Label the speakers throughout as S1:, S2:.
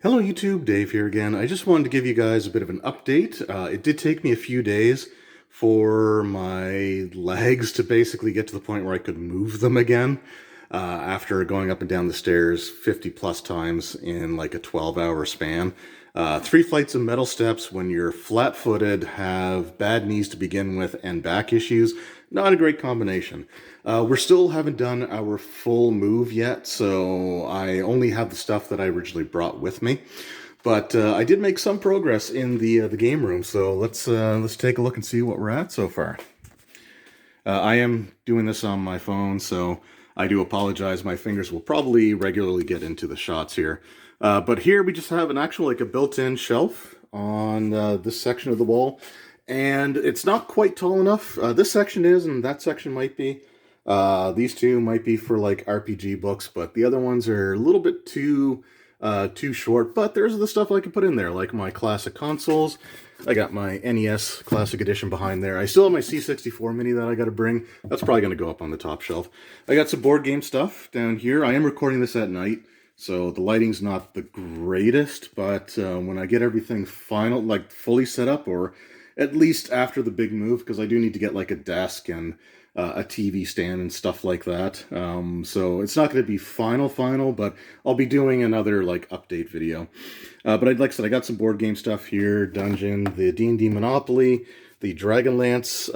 S1: Hello YouTube, Dave here again. I just wanted to give you guys a bit of an update. It did take me a few days for my legs to basically get to the point where I could move them again after going up and down the stairs 50 plus times in like a 12-hour span. 3 flights of metal steps when you're flat-footed, have bad knees to begin with, and back issues. Not a great combination. We're still haven't done our full move yet, so I only have the stuff that I originally brought with me. But I did make some progress in the game room, so let's take a look and see what we're at so far. I am doing this on my phone, so I do apologize. My fingers will probably regularly get into the shots here. But here we just have an actual, like a built-in shelf on this section of the wall. And it's not quite tall enough. This section is, and that section might be. These two might be for like RPG books, but the other ones are a little bit too short. But there's the stuff I can put in there, like my classic consoles. I got my NES Classic Edition behind there. I still have my C64 Mini that I got to bring. That's probably going to go up on the top shelf. I got some board game stuff down here. I am recording this at night, so the lighting's not the greatest. But when I get everything fully set up, or at least after the big move, because I do need to get like a desk and a TV stand and stuff like that. So it's not going to be final, but I'll be doing another like update video. But like I said, I got some board game stuff here: Dungeon, the D&D Monopoly, the Dragonlance,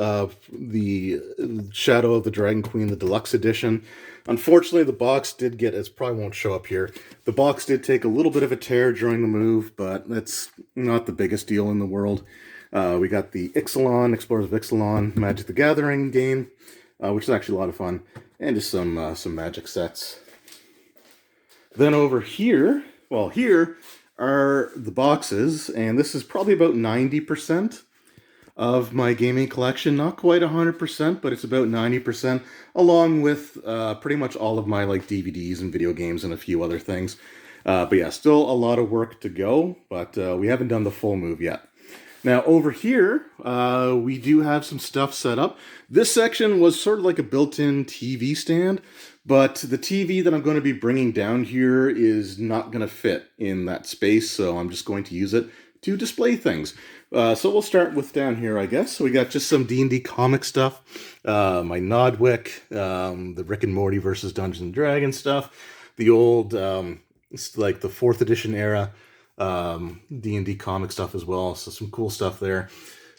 S1: the Shadow of the Dragon Queen, the Deluxe Edition. Unfortunately, the box did get, it probably won't show up here, the box did take a little bit of a tear during the move, but that's not the biggest deal in the world. We got the Ixalan, Explorers of Ixalan, Magic the Gathering game, which is actually a lot of fun, and just some Magic sets. Then over here, well, here are the boxes, and this is probably about 90% of my gaming collection. Not quite 100%, but it's about 90%, along with pretty much all of my like DVDs and video games and a few other things. But yeah, still a lot of work to go, but we haven't done the full move yet. Now over here, we do have some stuff set up. This section was sort of like a built-in TV stand, but the TV that I'm going to be bringing down here is not going to fit in that space, so I'm just going to use it to display things. So we'll start with down here, I guess. So we got just some D&D comic stuff, my Nodwick, the Rick and Morty versus Dungeons and Dragons stuff, the old, like the 4th edition era D&D comic stuff as well, so some cool stuff there.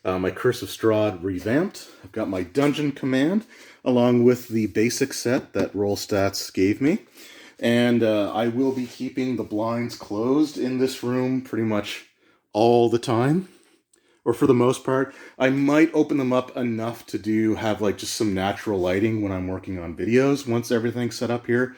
S1: My Curse of Strahd revamped. I've got my Dungeon Command, along with the basic set that Roll Stats gave me. And I will be keeping the blinds closed in this room pretty much all the time, or for the most part. I might open them up enough to have like just some natural lighting when I'm working on videos once everything's set up here.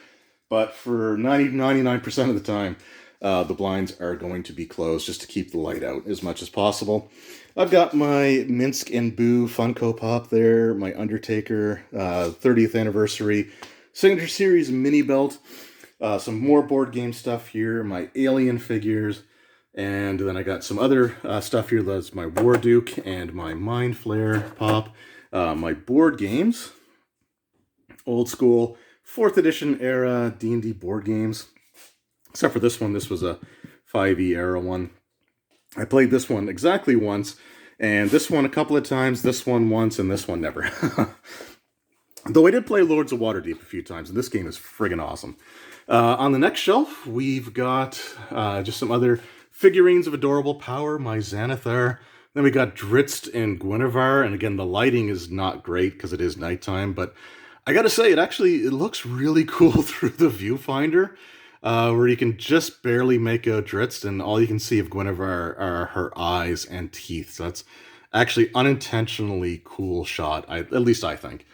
S1: But for 99% of the time, the blinds are going to be closed just to keep the light out as much as possible. I've got my Minsk and Boo Funko Pop there, my Undertaker 30th anniversary Signature Series mini belt, some more board game stuff here, my Alien figures, and then I got some other stuff here. That's my War Duke and my Mind Flare Pop, my board games, old school 4th edition era D&D board games. Except for this one, this was a 5e era one. I played this one exactly once, and this one a couple of times, this one once, and this one never. Though I did play Lords of Waterdeep a few times, and this game is friggin' awesome. On the next shelf, we've got just some other figurines of adorable power, my Xanathar. Then we got Drizzt and Guinevere, and again, the lighting is not great because it is nighttime, but I gotta say, it looks really cool through the viewfinder. Where you can just barely make out Drizzt, and all you can see of Guinevere are her eyes and teeth. So that's actually unintentionally cool shot, at least I think.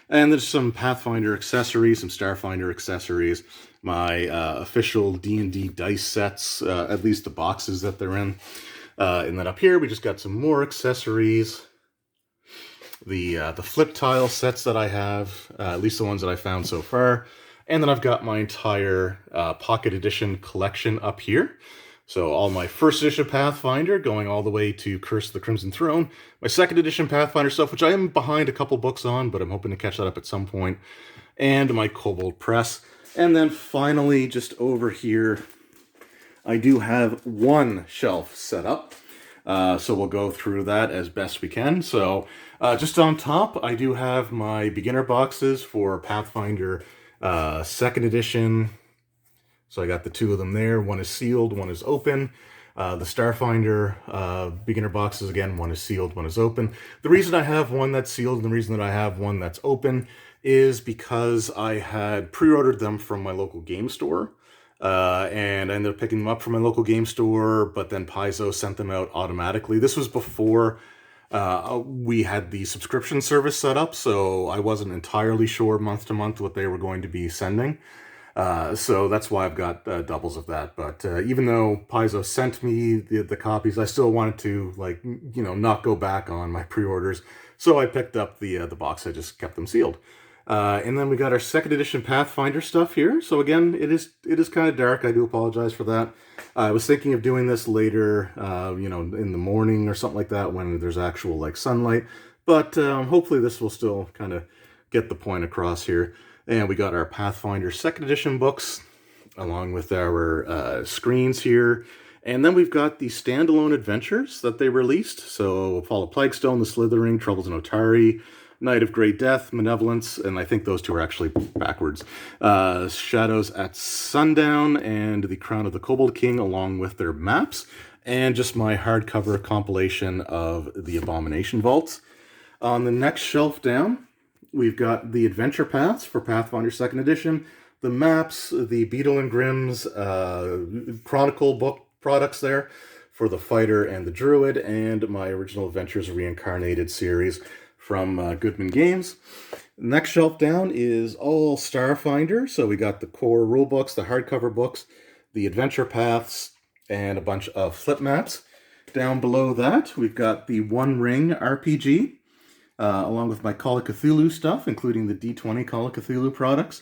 S1: And there's some Pathfinder accessories, some Starfinder accessories, my official D&D dice sets, at least the boxes that they're in. And then up here, we just got some more accessories. The flip tile sets that I have, at least the ones that I found so far. And then I've got my entire Pocket Edition collection up here. So all my 1st edition Pathfinder going all the way to Curse of the Crimson Throne. My 2nd edition Pathfinder stuff, which I am behind a couple books on, but I'm hoping to catch that up at some point. And my Kobold Press. And then finally, just over here, I do have one shelf set up. So we'll go through that as best we can. So just on top, I do have my beginner boxes for Pathfinder 2nd edition. So I got the two of them there. One is sealed, one is open. The Starfinder beginner boxes, again, one is sealed, one is open. The reason I have one that's sealed and the reason that I have one that's open is because I had pre-ordered them from my local game store. And I ended up picking them up from my local game store, but then Paizo sent them out automatically. This was before we had the subscription service set up, so I wasn't entirely sure month to month what they were going to be sending. So that's why I've got doubles of that. But even though Paizo sent me the copies, I still wanted to, like, you know, not go back on my pre-orders. So I picked up the box. I just kept them sealed. And then we got our 2nd edition Pathfinder stuff here. So again, it is kind of dark. I do apologize for that. I was thinking of doing this later, you know, in the morning or something like that when there's actual, like, sunlight. But hopefully this will still kind of get the point across here. And we got our Pathfinder 2nd edition books, along with our screens here. And then we've got the standalone adventures that they released. So Fall of Plaguestone, The Slithering, Troubles in Otari, Night of Great Death, Malevolence, and I think those two are actually backwards. Shadows at Sundown, and The Crown of the Kobold King, along with their maps. And just my hardcover compilation of the Abomination Vaults. On the next shelf down, we've got the adventure paths for Pathfinder 2nd edition, the maps, the Beetle and Grimm's Chronicle book products there for the Fighter and the Druid, and my original Adventures Reincarnated series from Goodman Games. Next shelf down is all Starfinder. So we got the core rule books, the hardcover books, the adventure paths, and a bunch of flip maps. Down below that, we've got the One Ring RPG. Along with my Call of Cthulhu stuff, including the D20 Call of Cthulhu products,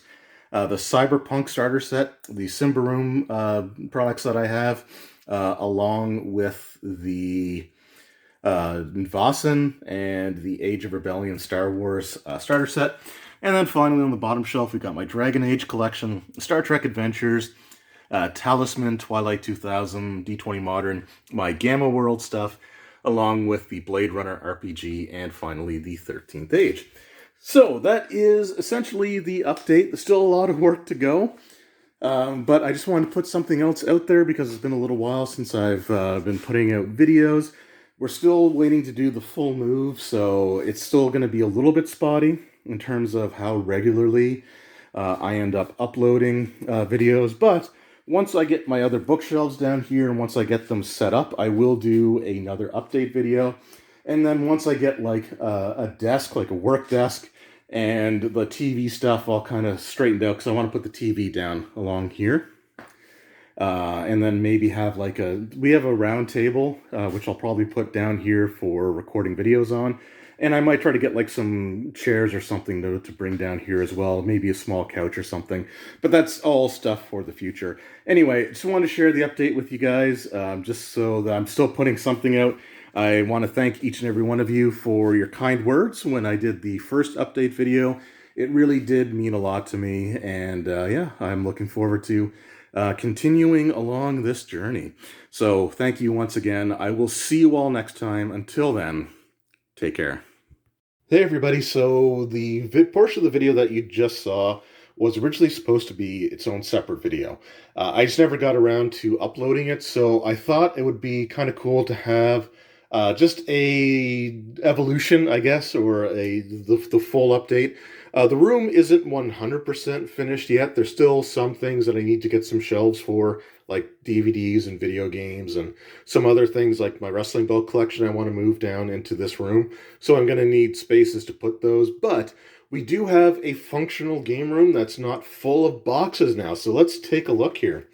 S1: the Cyberpunk starter set, the Symbaroum products that I have, along with the Vaesen and the Age of Rebellion Star Wars starter set. And then finally on the bottom shelf, we've got my Dragon Age collection, Star Trek Adventures, Talisman, Twilight 2000, D20 Modern, my Gamma World stuff, along with the Blade Runner RPG, and finally the 13th Age. So that is essentially the update. There's still a lot of work to go, but I just wanted to put something else out there because it's been a little while since I've been putting out videos. We're still waiting to do the full move, so it's still going to be a little bit spotty in terms of how regularly I end up uploading videos, but once I get my other bookshelves down here and once I get them set up, I will do another update video. And then once I get like a desk, like a work desk, and the TV stuff all kind of straightened out, because I want to put the TV down along here. And then maybe have like we have a round table, which I'll probably put down here for recording videos on. And I might try to get like some chairs or something to bring down here as well. Maybe a small couch or something. But that's all stuff for the future. Anyway, just wanted to share the update with you guys, just so that I'm still putting something out. I want to thank each and every one of you for your kind words when I did the first update video. It really did mean a lot to me. And yeah, I'm looking forward to continuing along this journey. So thank you once again. I will see you all next time. Until then, take care. Hey everybody, so the portion of the video that you just saw was originally supposed to be its own separate video. I just never got around to uploading it, so I thought it would be kind of cool to have just a evolution, I guess, or the full update. The room isn't 100% finished yet. There's still some things that I need to get some shelves for, like DVDs and video games and some other things like my wrestling belt collection I want to move down into this room. So I'm going to need spaces to put those. But we do have a functional game room that's not full of boxes now. So let's take a look here.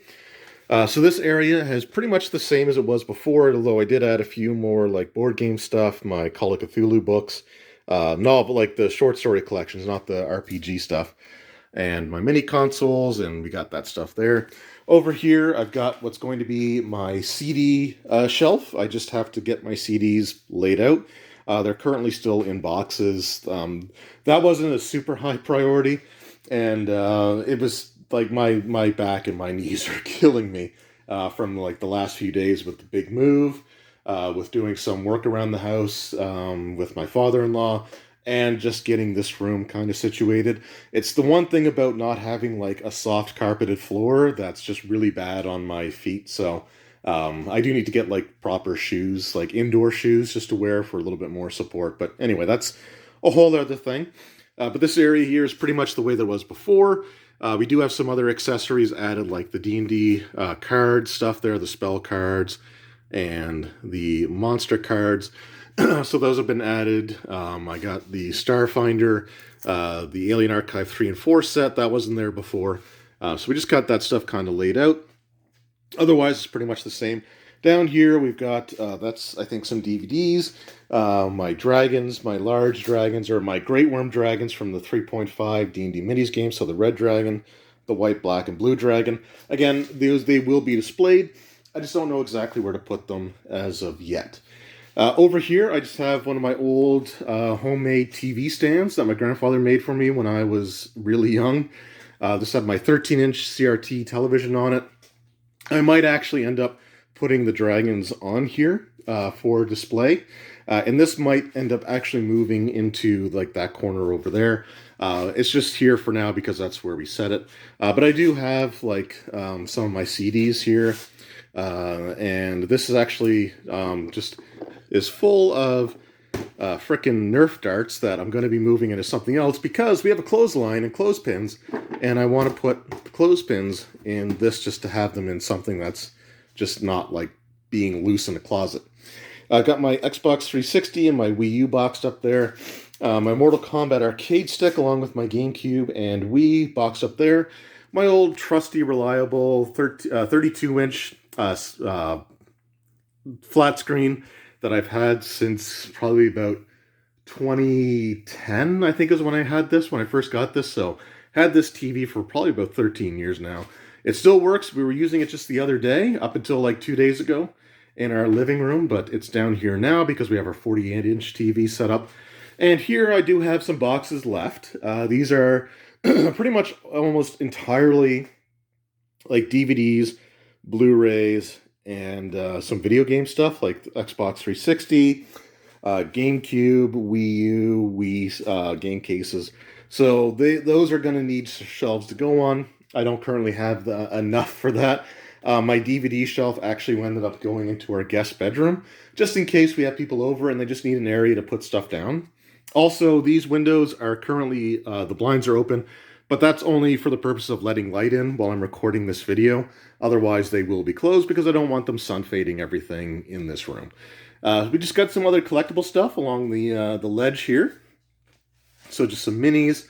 S1: So this area is pretty much the same as it was before, although I did add a few more like board game stuff, my Call of Cthulhu books, novel, like the short story collections, not the RPG stuff, and my mini consoles, and we got that stuff there. Over here, I've got what's going to be my CD shelf. I just have to get my CDs laid out. They're currently still in boxes. That wasn't a super high priority, and it was like my back and my knees are killing me. from like the last few days with the big move, with doing some work around the house with my father-in-law, and just getting this room kind of situated. It's the one thing about not having like a soft carpeted floor that's just really bad on my feet. So I do need to get like proper shoes, like indoor shoes, just to wear for a little bit more support. But anyway, that's a whole other thing. But this area here is pretty much the way that it was before. We do have some other accessories added, like the D&D card stuff there, the spell cards, and the monster cards. So those have been added. I got the Starfinder, the Alien Archive 3 and 4 set. That wasn't there before. So we just got that stuff kind of laid out. Otherwise, it's pretty much the same. Down here, we've got, that's, I think, some DVDs. My dragons, my large dragons, or my Great Worm dragons from the 3.5 D&D Minis game. So the red dragon, the white, black, and blue dragon. Again, they will be displayed. I just don't know exactly where to put them as of yet. Over here, I just have one of my old homemade TV stands that my grandfather made for me when I was really young. This had my 13-inch CRT television on it. I might actually end up putting the dragons on here for display. And this might end up actually moving into like that corner over there. It's just here for now because that's where we set it. But I do have like some of my CDs here. And this is actually just is full of frickin' Nerf darts that I'm going to be moving into something else because we have a clothesline and clothespins, and I want to put the clothespins in this just to have them in something that's just not like being loose in a closet. I've got my Xbox 360 and my Wii U boxed up there. My Mortal Kombat arcade stick along with my GameCube and Wii boxed up there. My old trusty, reliable 32-inch flat screen that I've had since probably about 2010, I think is when I had this, when I first got this. So had this TV for probably about 13 years now. It still works. We were using it just the other day, up until like 2 days ago in our living room, but it's down here now because we have our 48-inch TV set up. And here I do have some boxes left. These are pretty much almost entirely like DVDs, Blu-rays, and some video game stuff like Xbox 360, GameCube, Wii U, Wii game cases. So those are going to need shelves to go on. I don't currently have enough for that. My DVD shelf actually ended up going into our guest bedroom, just in case we have people over and they just need an area to put stuff down. Also, these windows are currently, the blinds are open, but that's only for the purpose of letting light in while I'm recording this video. Otherwise, they will be closed because I don't want them sun fading everything in this room. We just got some other collectible stuff along the ledge here. So just some minis,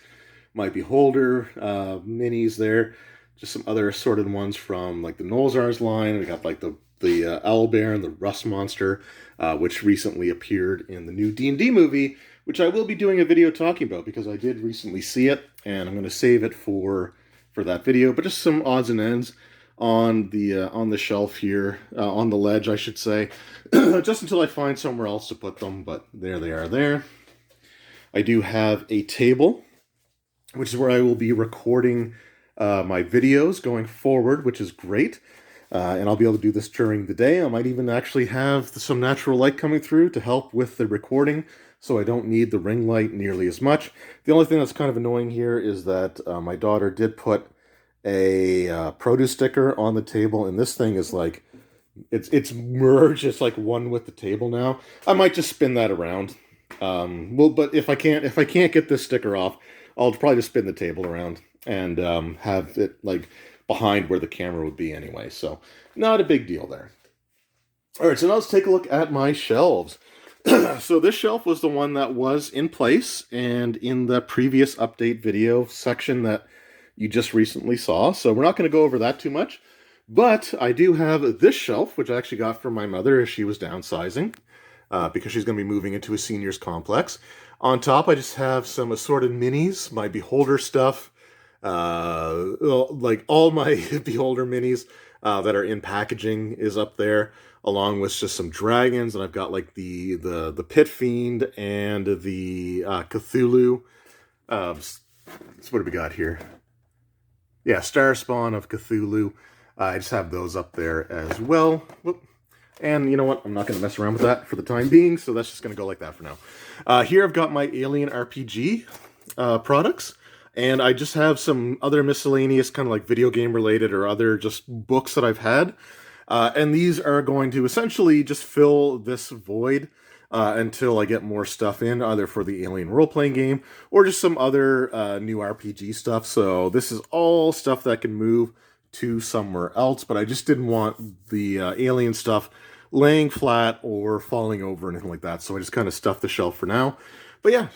S1: my Beholder minis there. Just some other assorted ones from like the Nolzar's line. We got like the Owlbear and the Rust Monster, which recently appeared in the new D&D movie, which I will be doing a video talking about because I did recently see it, and I'm going to save it for that video. But just some odds and ends on the shelf here, on the ledge, I should say, just until I find somewhere else to put them. But there they are there. I do have a table, which is where I will be recording my videos going forward, which is great. And I'll be able to do this during the day. I might even actually have some natural light coming through to help with the recording, so I don't need the ring light nearly as much. The only thing that's kind of annoying here is that my daughter did put a produce sticker on the table, and this thing is like, it's merged, it's like one with the table now. I might just spin that around. Well, but if I can't get this sticker off, I'll probably just spin the table around and have it like behind where the camera would be anyway. So not a big deal there. All right, so now let's take a look at my shelves. So this shelf was the one that was in place and in the previous update video section that you just recently saw. So we're not going to go over that too much. But I do have this shelf, which I actually got from my mother as she was downsizing, because she's going to be moving into a seniors complex. On top, I just have some assorted minis, my Beholder stuff, like all my Beholder minis that are in packaging is up there, along with just some dragons, and I've got like the Pit Fiend and the Cthulhu. So what do we got here? Yeah, Star Spawn of Cthulhu. I just have those up there as well. Whoop. And you know what? I'm not going to mess around with that for the time being, so that's just going to go like that for now. Here I've got my Alien RPG products, and I just have some other miscellaneous kind of like video game related or other just books that I've had. And these are going to essentially just fill this void until I get more stuff in, either for the Alien role-playing game or just some other new RPG stuff. So this is all stuff that can move to somewhere else, but I just didn't want the Alien stuff laying flat or falling over or anything like that, so I just kind of stuffed the shelf for now. But yeah,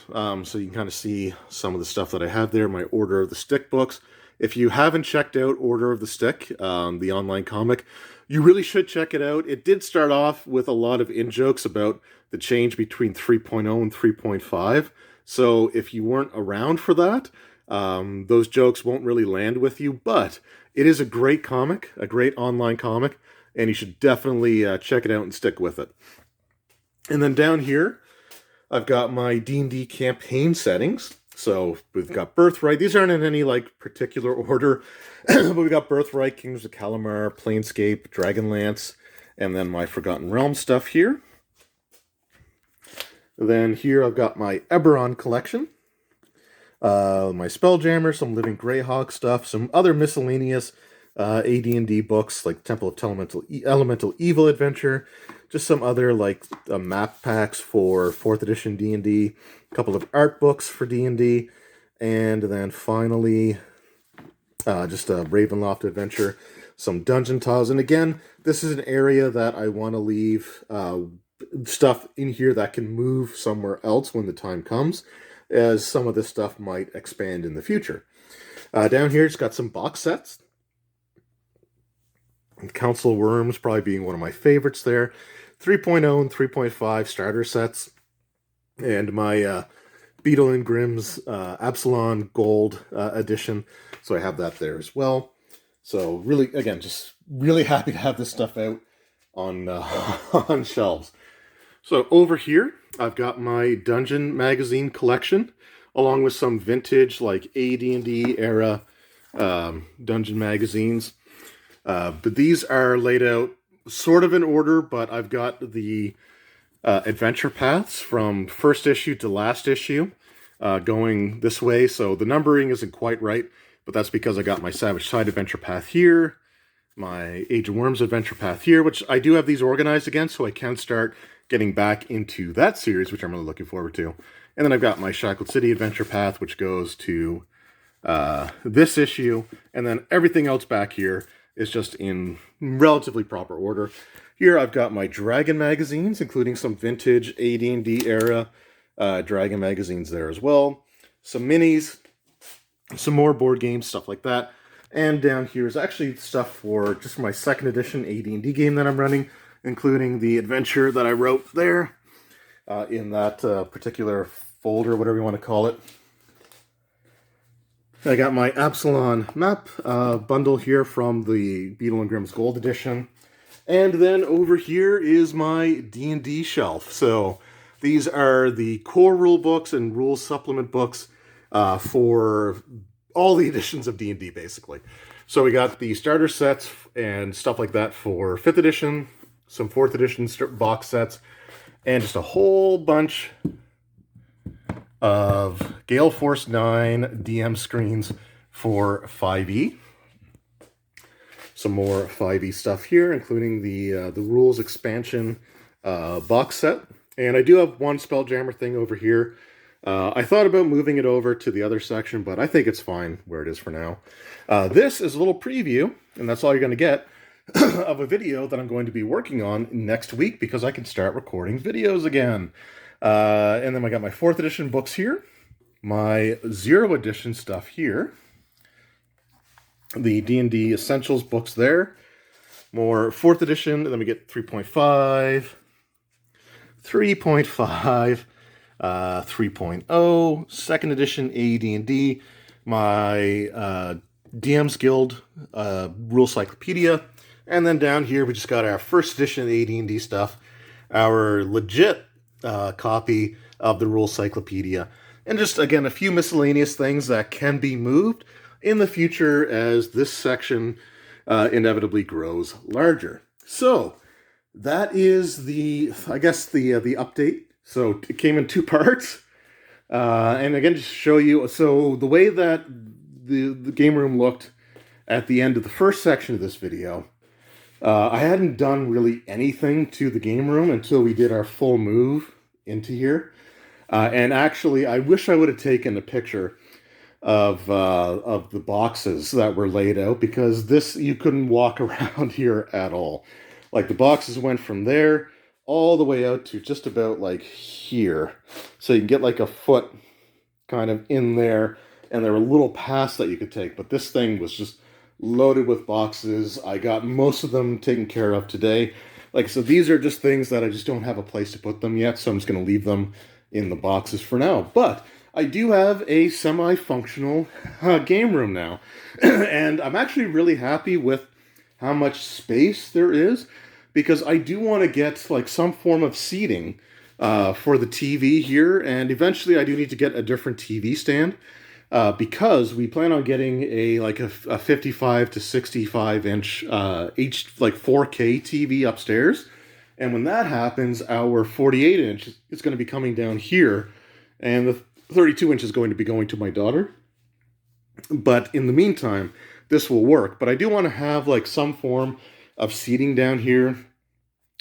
S1: so you can kind of see some of the stuff that I have there, my Order of the Stick books. If you haven't checked out Order of the Stick, the online comic, you really should check it out. It did start off with a lot of in-jokes about the change between 3.0 and 3.5, so if you weren't around for that, those jokes won't really land with you, but it is a great comic, a great online comic, and you should definitely check it out and stick with it. And then down here, I've got my D&D campaign settings. So we've got Birthright. These aren't in any like particular order, but we've got Birthright, Kingdoms of Kalamar, Planescape, Dragonlance, and then my Forgotten Realms stuff here. Then here I've got my Eberron collection, my Spelljammer, some Living Greyhawk stuff, some other miscellaneous AD&D books like Temple of Elemental Evil Adventure, just some other like map packs for 4th edition D&D, a couple of art books for D&D, and then finally just a Ravenloft Adventure, some dungeon tiles. And again, this is an area that I want to leave stuff in here that can move somewhere else when the time comes, as some of this stuff might expand in the future. Down here, it's got some box sets. Council Worms probably being one of my favorites there. 3.0 and 3.5 starter sets. And my Beetle and Grimm's Absalon Gold edition. So I have that there as well. So really, again, just really happy to have this stuff out on, on shelves. So over here, I've got my Dungeon magazine collection, along with some vintage, like AD&D era Dungeon magazines. But these are laid out sort of in order, but I've got the adventure paths from first issue to last issue going this way. So the numbering isn't quite right, but that's because I got my Savage Tide adventure path here, my Age of Worms adventure path here, which I do have these organized again, so I can start getting back into that series, which I'm really looking forward to. And then I've got my Shackled City adventure path, which goes to this issue, and then everything else back here is just in relatively proper order. Here I've got my Dragon magazines, including some vintage AD&D era Dragon magazines there as well. Some minis, some more board games, stuff like that. And down here is actually stuff for just my 2nd edition AD&D game that I'm running, including the adventure that I wrote there in that particular folder, whatever you want to call it. I got my Absalon map bundle here from the Beetle and Grimm's Gold edition. And then over here is my D&D shelf. So these are the core rule books and rules supplement books for all the editions of D&D, basically. So we got the starter sets and stuff like that for 5th edition, some 4th edition box sets, and just a whole bunch of Gale Force 9 DM screens for 5e. Some more 5e stuff here, including the rules expansion box set. And I do have one Spelljammer thing over here. I thought about moving it over to the other section, but I think it's fine where it is for now. This is a little preview, and that's all you're going to get, of a video that I'm going to be working on next week, because I can start recording videos again. And then I got my 4th edition books here, my 0 edition stuff here, the D&D Essentials books there, more 4th edition, and then we get 3.5, 3.5, 3.0, 2nd edition AD&D, my DM's Guild Rule Cyclopedia, and then down here we just got our 1st edition AD&D stuff, our legit copy of the Rule Cyclopedia, and just, again, a few miscellaneous things that can be moved in the future as this section inevitably grows larger. So that is I guess the update. So it came in two parts. And again, just to show you, so the way that the game room looked at the end of the first section of this video, I hadn't done really anything to the game room until we did our full move into here. And actually, I wish I would have taken a picture of the boxes that were laid out, because this, you couldn't walk around here at all. Like, the boxes went from there all the way out to just about like here. So you can get like a foot kind of in there, and there were little paths that you could take, but this thing was just loaded with boxes. I got most of them taken care of today. Like, so these are just things that I just don't have a place to put them yet, so I'm just going to leave them in the boxes for now. But I do have a semi-functional game room now, and I'm actually really happy with how much space there is, because I do want to get like some form of seating for the TV here, and eventually I do need to get a different TV stand, because we plan on getting a 55 to 65 inch like 4K TV upstairs, and when that happens, our 48 inch is going to be coming down here, and the 32 inch is going to be going to my daughter. But in the meantime, this will work. But I do want to have like some form of seating down here,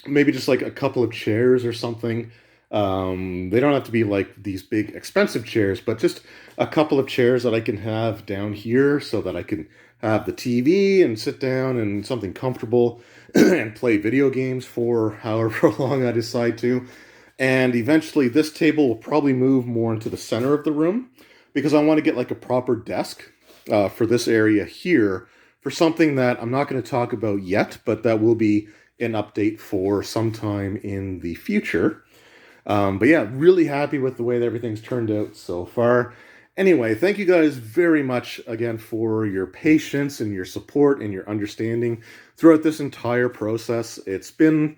S1: maybe just like a couple of chairs or something. They don't have to be like these big expensive chairs, but just a couple of chairs that I can have down here so that I can have the TV and sit down and something comfortable and play video games for however long I decide to. And eventually this table will probably move more into the center of the room, because I want to get like a proper desk for this area here, for something that I'm not going to talk about yet, but that will be an update for sometime in the future. But yeah, really happy with the way that everything's turned out so far. Anyway, thank you guys very much again for your patience and your support and your understanding throughout this entire process. It's been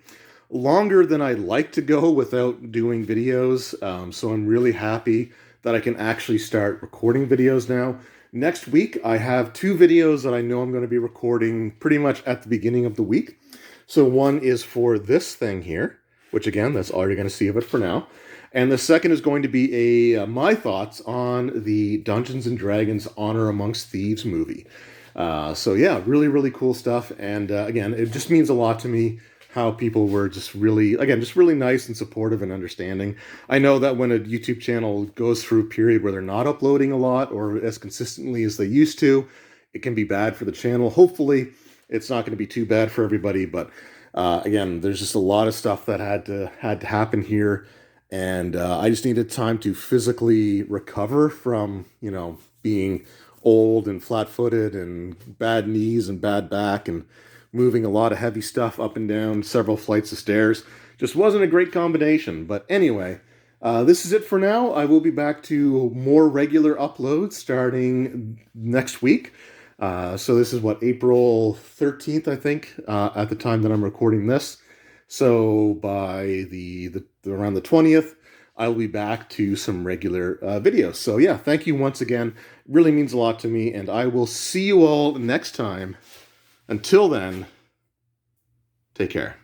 S1: longer than I'd like to go without doing videos, so I'm really happy that I can actually start recording videos now. Next week, I have 2 videos that I know I'm going to be recording pretty much at the beginning of the week. So one is for this thing here, which again, that's all you're going to see of it for now. And the second is going to be my thoughts on the Dungeons & Dragons Honor Amongst Thieves movie. So yeah, really, really cool stuff. And again, it just means a lot to me how people were just really, again, just really nice and supportive and understanding. I know that when a YouTube channel goes through a period where they're not uploading a lot or as consistently as they used to, it can be bad for the channel. Hopefully, it's not going to be too bad for everybody, but again, there's just a lot of stuff that had to happen here, and I just needed time to physically recover from, you know, being old and flat-footed and bad knees and bad back and moving a lot of heavy stuff up and down several flights of stairs. Just wasn't a great combination. But anyway, this is it for now. I will be back to more regular uploads starting next week. So this is what, April 13th, I think, at the time that I'm recording this. So by around the 20th, I'll be back to some regular videos. So yeah, thank you once again. It really means a lot to me, and I will see you all next time. Until then, take care.